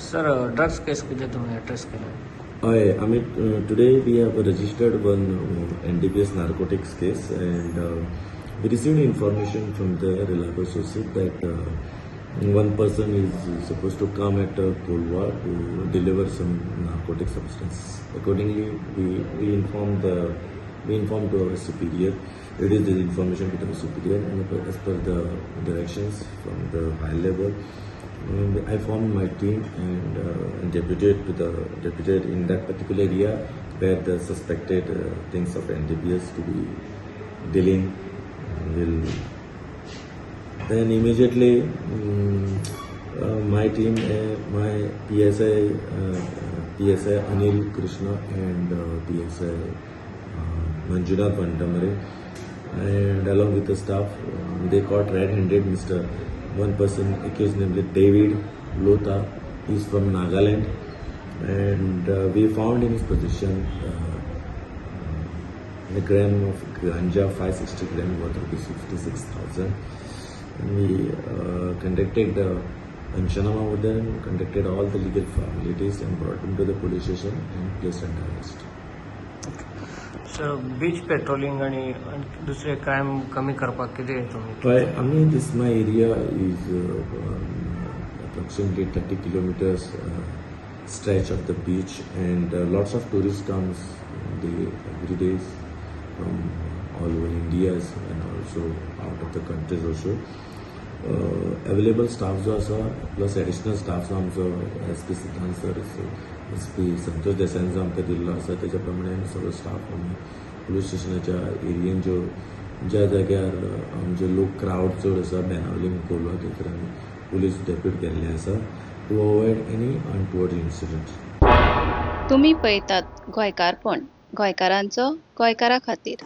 Sir drugs case किती तुम्ही address केलं? Today we have registered one NDPS narcotics case, and we received information from the reliable sources that one person is supposed to come at Colva to deliver some narcotic substance. Accordingly, we informed to our superior. It is the information to the superior, and as per the directions from the high level, I formed my team and deputed in that particular area where the suspected things of NDPS to be dealing will. Then immediately my team, my PSI Anil Krishna and PSI Manjunath Vandamare, and along with the staff, they caught red-handed one person accused, namely David Lotha. He is from Nagaland, and we found in his possession a gram of Ganja, 560 gram worth of 56,000. And we conducted the Panchanama over there, conducted all the legal formalities, and brought him to the police station and placed under arrest. Sir beach patrolling आणि दुसरे crime कमी करपाक किती तुम्ही? This my area is approximately 30 kilometers stretch of the beach, and lots of tourists comes every day from all over India and also out of the countries also. Available staff जो आसा plus additional staff आमचो SP सिद्धांत sir, SP संतोष देसाईंचो आमकां दिल्लो आसा, तेज्या प्रमाणे आमी सगळो स्टाफ आमी पुलीस स्टेशनाच्या एरियेन ज्या जाग्यार आमचे लोक क्रावड चड आसा बेनावली कोलवा, थंयसर आमी पुलीस डेप्यूट केल्ले आसा to avoid any untoward incident. तुम्ही पळयतात गोंयकारपण, गोंयकारांचो गोंयकारा खातीर.